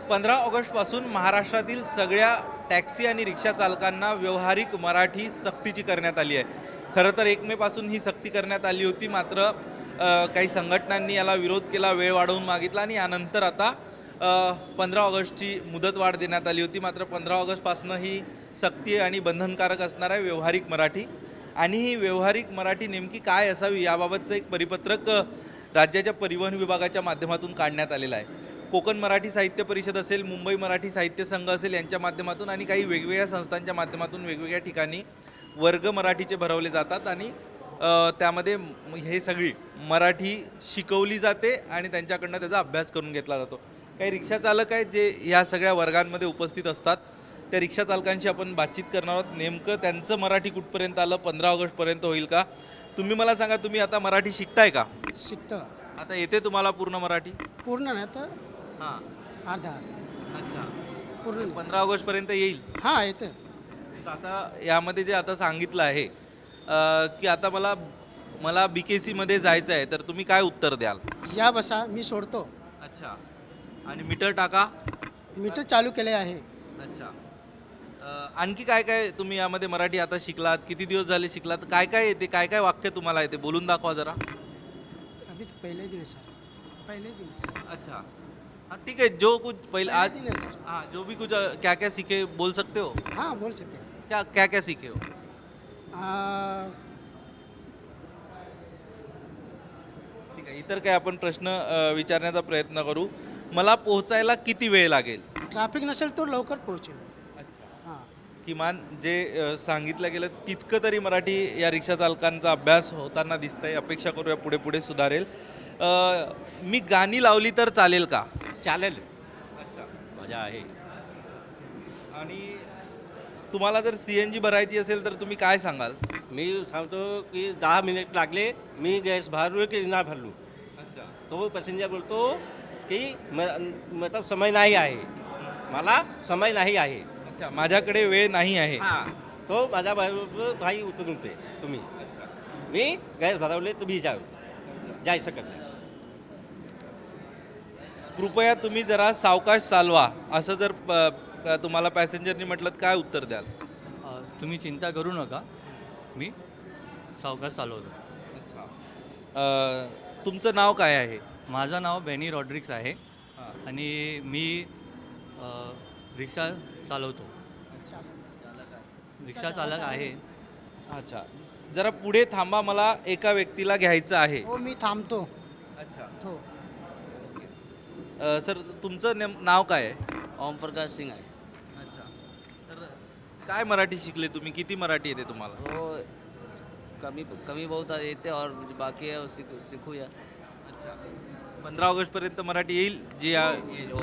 15 ऑगस्टपासून महाराष्ट्रातील सगळ्या टॅक्सी आणि रिक्षा चालकांना व्यावहारिक मराठी सक्तीची करण्यात आली आहे. खरं तर 1 मेपासून ही सक्ती करण्यात आली होती, मात्र काही संघटनांनी याला विरोध केला, वेळ वाढवून मागितला आणि यानंतर आता 15 ऑगस्टची मुदतवाढ देण्यात आली होती. मात्र 15 ऑगस्टपासून ही सक्ती आणि बंधनकारक असणार आहे व्यावहारिक मराठी. आणि ही व्यावहारिक मराठी नेमकी काय असावी याबाबतचं एक परिपत्रक राज्याच्या परिवहन विभागाच्या माध्यमातून काढण्यात आलेलं आहे. कोकण मराठी साहित्य परिषद असेल, मुंबई मराठी साहित्य संघ असेल यांच्या माध्यमातून आणि काही वेगवेगळ्या संस्थांच्या माध्यमातून वेगवेगळ्या ठिकाणी वर्ग मराठीचे भरवले जातात आणि त्यामध्ये हे सगळी मराठी शिकवली जाते आणि त्यांच्याकडनं त्याचा अभ्यास करून घेतला जातो. काही रिक्षा चालक आहेत जे या सगळ्या वर्गांमध्ये उपस्थित असतात. त्या रिक्षा चालकांशी आपण बातचीत करणार आहोत. नेमकं त्यांचं मराठी कुठपर्यंत आलं, 15 ऑगस्टपर्यंत होईल का? तुम्ही मला सांगा, तुम्ही आता मराठी शिकताय का? शिकतं. आता येते तुम्हाला पूर्ण मराठी? पूर्ण नाही तर हां. अर्धा अर्धा. अच्छा. पूर्ण नाही. 15 ऑगस्टपर्यंत येईल. हां येतं. तर आता यामध्ये जे आता सांगितलं आहे की आता मला मला BKCमध्ये जायचं आहे, तर तुम्ही काय उत्तर द्याल? या बसा मी सोडतो. अच्छा. आणि मीटर टाका. मीटर चालू केले आहे. अच्छा. आणखी काय काय तुम्ही यामध्ये मराठी आता शिकलात? किती दिवस झाले शिकलात? काय काय येते? काय काय वाक्य तुम्हाला येते? बोलून दाखवा जरा. अभी तो पहले दिन है सर. पहले दिन है सर. अच्छा. हाँ ठीक है, जो कुछ पहले आज पहले दिन है सर. हाँ जो भी कुछ क्या क्या सीखे बोल सकते हो? हाँ बोल सकते हैं. क्या क्या क्या सीखे हो? ठीक आहे, इतर काय आपण प्रश्न विचारण्याचा प्रयत्न करू. मला पोहोचायला किती वेळ लागेल? ट्रॅफिक नसेल तर लवकर पोहोचेल. अच्छा. हां. किमान जे सांगितलं गेलं तितकं तरी मराठी या रिक्षा चालकांचा अभ्यास होताना दिसतंय. अपेक्षा करूया पुढे पुढे सुधारेल. मी गाणी लावली तर चालेल का? चालेल. अच्छा. मजा आहे. आणि तुम्हाला जर CNG भरायची असेल तर तुम्ही काय सांगाल? मी सांगतो की 10 मिनिट लागले, मी गॅस भरलो की नाही भरलो. अच्छा. तो पॅसेंजर बोलतो की मतलब समय नाही आहे, मला समय नाही आहे. अच्छा, माझ्याकडे वेळ नाही आहे. हां, तो माझ्या बरोबर भाई उतरून ते तुम्ही. अच्छा. मी गॅस भरवले तुम्ही जाऊ शकत नाही. कृपया तुम्ही जरा सावकाश चालवा असं जर तुम्हाला पॅसेंजरनी म्हटलं तर काय उत्तर द्याल? तुम्ही चिंता करू नका, मी सावकाश चालवतो. अच्छा. तुमचं नाव काय आहे? माझं नाव बेनी रॉड्रिक्स आहे हां. आणि मी रिक्षा चालवतो. रिक्षा चालक आहे. अच्छा. जरा पुढे थांबा, मला एका व्यक्तीला घ्यायचं आहे. हो मी थांबतो. अच्छा. हो. सर तुमचं नाव काय आहे? ओमप्रकाश सिंग आहे. अच्छा. तर काय मराठी शिकले तुम्ही? किती मराठी येते तुम्हाला? तो कमी कमी बहुत येते और बाकी है वो सीखूया. अच्छा. 15 ऑगस्टपर्यंत मराठी येईल जी येईल हो,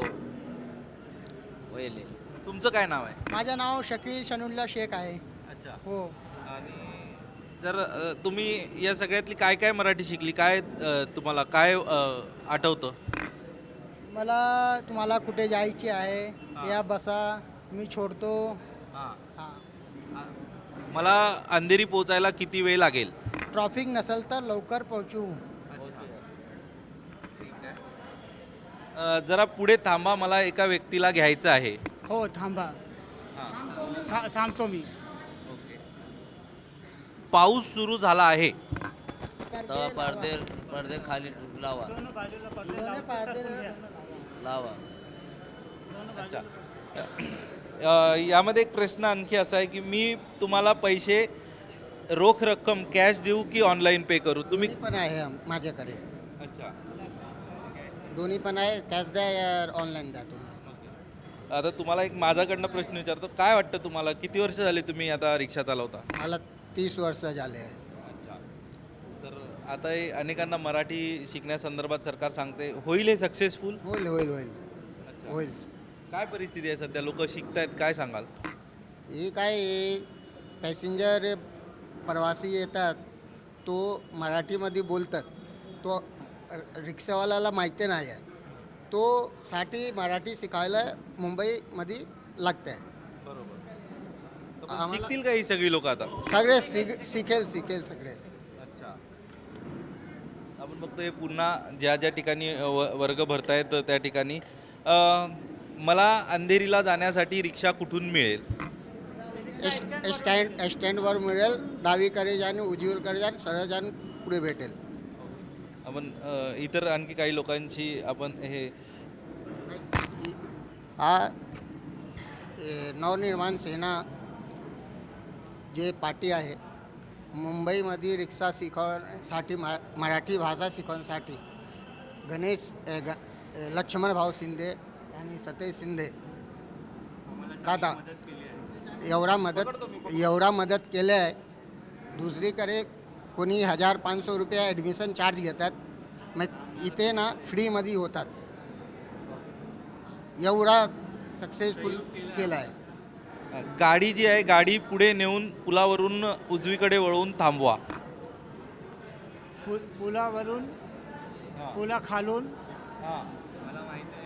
हो येईल. तुमचं काय नाव आहे? माझं नाव शकील शनुल्ला शेख आहे. अच्छा. हो. आणि जर तुम्ही या सगळ्यातली काय काय मराठी शिकली? काय तुम्हाला काय आठवतं? मला तुम्हाला कुठे जायचे आहे, हां. या बसा मी सोडतो. हां. हां. मला अंधेरी पोचायला किती वेळ लागेल? ट्रॅफिक नसेल तर लवकर पोहोचू. ठीक आहे. जरा पुढे थांबा, मला एका व्यक्तीला घ्यायचं आहे. हो थांबा. हां. थांबतो मी. ओके. पाऊस सुरू झाला आहे. तेव्हा पडदे खाली लावा. लावा. अच्छा. यामध्ये एक प्रश्न आणखी असा आहे की मी तुम्हाला पैसे रोख रक्कम कॅश देऊ की ऑनलाईन पे करू? तुम्ही दोन्ही पण आहे माझ्याकडे. अच्छा. दोन्ही पण आहे. कॅश द्या या ऑनलाईन द्या तुम्ही. आता तुम्हाला एक माझ्याकडनं प्रश्न विचारतो. काय वाटतं तुम्हाला, किती वर्ष झाले तुम्ही आता रिक्षा चालवता? मला 30 वर्ष झाले आहे. अच्छा. तर आता हे अनेकांना मराठी शिकण्यासंदर्भात सरकार सांगते, होईल हे सक्सेसफुल? होईल होईल होईल अच्छा. होईल. काय परिस्थिती आहे सध्या? लोक शिकतायत, काय सांगाल? हे काय पॅसेंजर प्रवासी येतात, तो मराठीमध्ये बोलतात, तो रिक्षावाल्याला माहिती नाही आहे, तो साठी मराठी शिकायला मुंबईमध्ये लागतं आहे. बरोबर. आम्हाला- शिकतील का ही सगळी लोक आता? सगळे शिकेल सगळे. अच्छा. आपण बघतो हे पुन्हा ज्या ज्या ठिकाणी वर्ग भरतायत त्या ठिकाणी मला अंधेरीला जाण्यासाठी रिक्षा कुठून मिळेल? स्टँडवर मिळेल, डावीकडे जाणे, उजवीकडे जाणे, सरळ जाणे, पुढे भेटेल. आपण इतर आणखी काही लोकांची आपण हे हा नवनिर्माण सेना जे पार्टी आहे, मुंबईमध्ये रिक्षा शिकवण्यासाठी मराठी भाषा शिकवण्यासाठी लक्ष्मण भाऊ शिंदे आणि सतेज शिंदे दादा एवढा मदत केली आहे. दुसरीकडे कोणी 1500 रुपये ॲडमिशन चार्ज घेतात, मग इथे ना फ्रीमध्ये होतात. एवढा सक्सेसफुल केला आहे. गाडी जी आहे गाडी पुढे नेऊन पुलावरून उजवीकडे वळवून थांबवा. पुलावरून पुलाखालून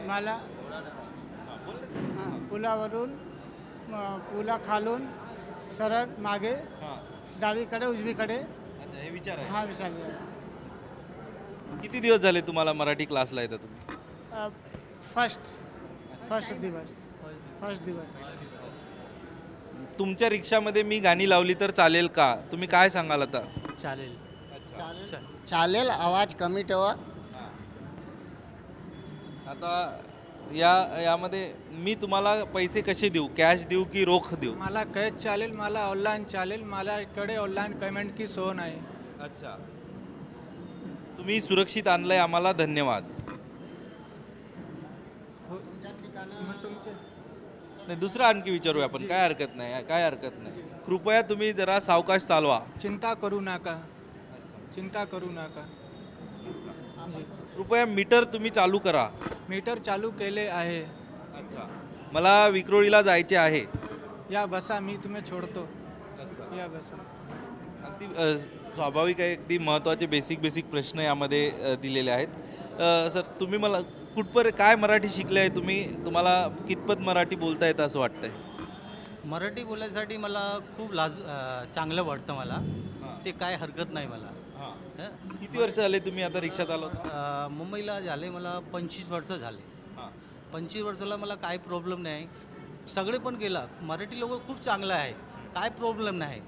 मला पुलावरून पुलाखालून सरळ मागे डावीकडे उजवीकडे. हे विचार आहे. हा विचार. किती दिवस झाले तुम्हाला मराठी क्लासला येता तुम्ही? फर्स्ट दिवस. तुमच्या रिक्षामध्ये मी गाणी लावली तर चालेल का? तुम्ही काय सांगाल आता? चालेल, आवाज कमी ठेवा. आता यामध्ये मी तुम्हाला पैसे कसे देऊ? कॅश देऊ की रोख देऊ? मला कॅश चालेल, मला ऑनलाईन चालेल. मला इकडे ऑनलाईन पेमेंट की सोय नाही. अच्छा, तुम्ही सुरक्षित आणलंय आम्हाला, धन्यवाद. नाही, दुसरं आणखी विचारूया आपण, काय हरकत नाही. कृपया तुम्ही जरा सावकाश चालवा. चिंता करू नका. जी. कृपया मीटर तुम्ही चालू करा. मीटर चालू केले आहे. अच्छा, मला विक्रोळीला जायचे आहे. या बसा, मी तुम्ही सोडतो. या बसा. अगदी स्वाभाविक आहे. अगदी महत्त्वाचे बेसिक प्रश्न यामध्ये दिलेले आहेत. सर, तुम्ही मला कुठपर्यंत काय मराठी शिकले आहे तुम्ही? तुम्हाला कितपत मराठी बोलता येतं असं वाटतंय? मराठी बोलायसाठी मला खूप चांगलं वाटतं. मला ते काय हरकत नाही मला. हं? किती वर्ष झाले तुम्ही आता रिक्षा चालवता? मुंबईला झाले मला 25 वर्ष झाले. 25 वर्षाला मला काय प्रॉब्लेम नाही. सगळे पण गेला, मराठी लोक खूप चांगलं आहे, काय प्रॉब्लेम नाही.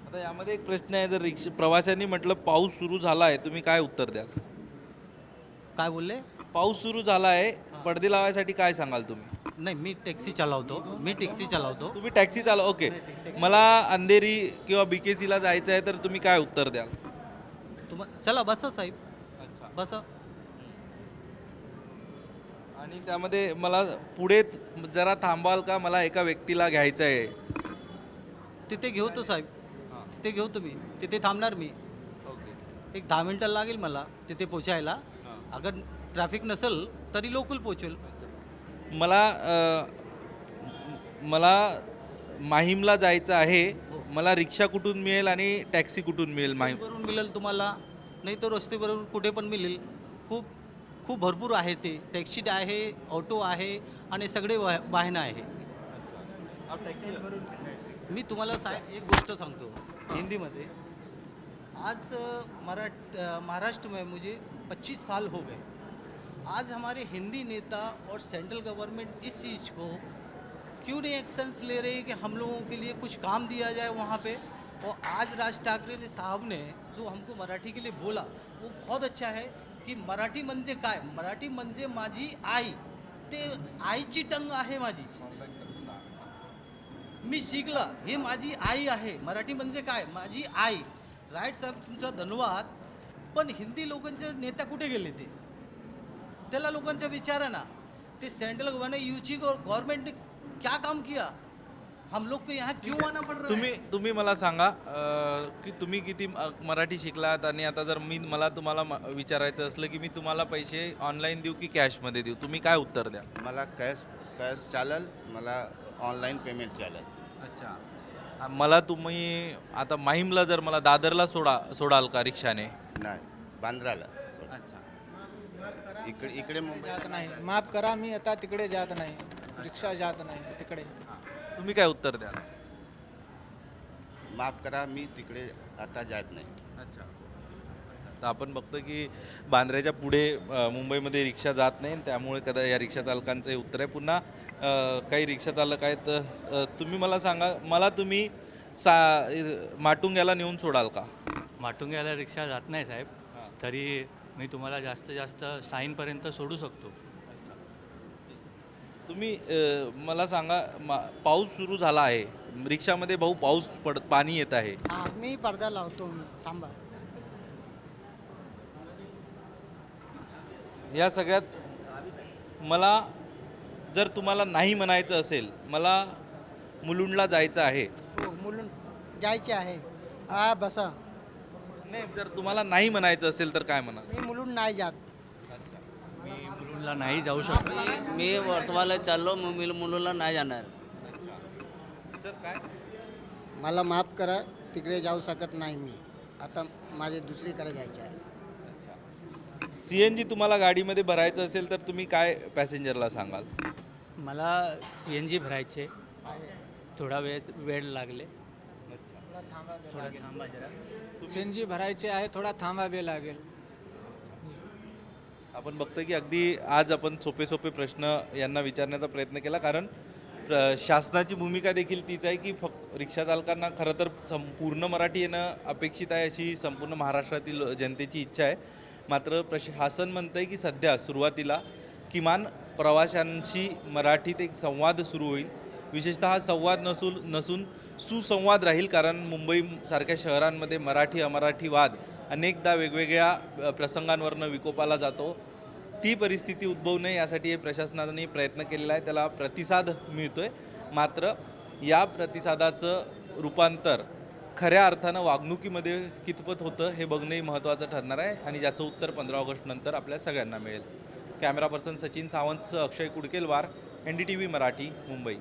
आता यामध्ये एक प्रश्न आहे, जर प्रवाशांनी म्हटलं पाऊस सुरू झाला आहे, तुम्ही काय उत्तर द्याल? काय बोलले? पाऊस सुरू झाला आहे, पडदे लावायसाठी काय सांगाल तुम्ही? नाही, मी टॅक्सी चालवतो. तुम्ही टॅक्सी चालव. ओके, मला अंधेरी किंवा BKCला जायचं आहे, तर तुम्ही काय उत्तर द्याल? चला बसा साहेब, बसा. आणि त्यामध्ये मला पुढे जरा थांबाल का? मला एका व्यक्तीला घ्यायचं आहे. तिथे घेऊ साहेब, तिथे घेऊ तुम्ही, तिथे थांबणार मी. ओके, एक 10 मिनटं लागेल मला तिथे पोचायला. अगर ट्रॅफिक नसेल तरी लोकल पोचेल. मला माहीमला जायचं आहे. मला रिक्षा कुठून मिळेल आणि टॅक्सी कुठून मिळेल? माहीमवरून मिळेल तुम्हाला, नाही तर रस्त्यावरून कुठे पण मिळेल. खूप भरपूर आहे. ते टॅक्सी आहे, ऑटो आहे आणि सगळे वाहनं आहे. मी तुम्हाला एक गोष्ट सांगतो हिंदीमध्ये. आज महाराष्ट्र में मुझे 25 साल हो गए. आज हमारे हिंदी नेता और सेंट्रल गवर्नमेंट इस चीज़ को क्यों नहीं एक्शंस ले रहे कि हम लोगों के लिए कुछ काम दिया जाए वहाँ पे. और आज राज ठाकरे साहब ने जो हमको मराठी के लिए बोला वो बहुत अच्छा है की मराठी म्हणजे काय. मराठी म्हणजे माझी आई. ते आईची टंग आहे माझी. मी शिकला, हे माझी आई आहे. मराठी म्हणजे काय, माझी आई. राईट साहेब, तुमचा धन्यवाद. पण हिंदी लोकांचे नेता कुठे गेले? ते त्याला लोकांचा विचारा ना. ते सेंट्रल गवर्नमेंट ने क्या काम किया? हम लोग को यहाँ क्यों आना पड़ रहा है? तुम्ही मला सांगा की तुम्ही किती मराठी शिकलात, आणि आता जर मला तुम्हाला विचारायचं असलं की मी तुम्हाला पैसे ऑनलाईन देऊ की कॅशमध्ये देऊ, तुम्ही काय उत्तर द्या? मला कॅश चालेल, मला ऑनलाईन पेमेंट चालेल. अच्छा, मला तुम्ही आता माहीमला जर मला दादरला सोडाल का रिक्षाने? नाही, बांद्राला. अच्छा, इकडे मुंबई जात नाही. माफ करा, मी आता तिकडे जात नाही. रिक्षा जात नाही तिकडे. तुम्ही काय उत्तर द्याल? माफ करा, मी तिकडे आता जात नाही. अच्छा, तर आपण बघतो की बांद्र्याच्या पुढे मुंबईमध्ये रिक्षा जात नाही आणि त्यामुळे या रिक्षा चालकांचं हे उत्तर आहे. पुन्हा काही रिक्षा चालक आहेत. तुम्ही मला सांगा, मला तुम्ही माटुंग्याला नेऊन सोडाल का? माटुंग्याला रिक्षा जात नाही साहेब, तरी मी तुम्हाला जास्तीत जास्त साईनपर्यंत सोडू शकतो. तुम्ही मला सांगा, पाऊस सुरू झाला आहे, रिक्षामध्ये भाऊ पाऊस पाणी येत आहे. हां मी पडदा लावतो, मी थांबा. या सगळ्यात मला जर तुम्हाला नाही म्हणायचं असेल, मला मुलुंडला जायचं आहे, हो मुलून जायचे आहे. हा बसा. नाही जर तुम्हाला नाही म्हणायचं असेल तर काय म्हणा? मी मुलून नाही जात. मी मुलुंडला नाही जाऊ शकतो. मी वर्सोवाला चाललो, मग मी मुलुंडला नाही जाणार. सर काय? मला माफ करा, तिकडे जाऊ शकत नाही मी. आता माझे दुसरीकडे जायचे आहे. CNG तुम्हाला गाडीमध्ये भरायचं असेल तर तुम्ही काय पॅसेंजरला सांगाल? मला CNG भरायचे, थोडा वेळ लागले. थोडा थांबा जरा. CNG भरायचे आहे, थोडा थांबावे लागेल. आपण बघतो की अगदी आज आपण सोपे सोपे प्रश्न यांना विचारण्याचा प्रयत्न केला, कारण शासनाची भूमिका देखील तीच आहे की रिक्षा चालकांना खरं तर संपूर्ण मराठी येणं अपेक्षित आहे, अशी संपूर्ण महाराष्ट्रातील जनतेची इच्छा आहे. मात्र प्रशासन म्हणतं आहे की सध्या सुरुवातीला किमान प्रवाशांशी मराठीत एक संवाद सुरू होईल. विशेषतः हा संवाद नसून सुसंवाद राहील, कारण मुंबईसारख्या शहरांमध्ये मराठी अमराठी वाद अनेकदा वेगवेगळ्या प्रसंगांवरनं विकोपाला जातो. ती परिस्थिती उद्भवू नये यासाठी हे प्रशासनाने प्रयत्न केलेला आहे, त्याला प्रतिसाद मिळतो आहे. मात्र या प्रतिसादाचं रूपांतर खऱ्या अर्थानं वागणुकीमध्ये कितपत होतं हे बघणंही महत्त्वाचं ठरणार आहे, आणि ज्याचं उत्तर 15 ऑगस्ट नंतर आपल्या सगळ्यांना मिळेल. कॅमेरा पर्सन सचिन सावंतसह अक्षय कुडकेलवार, NDTV मराठी, मुंबई.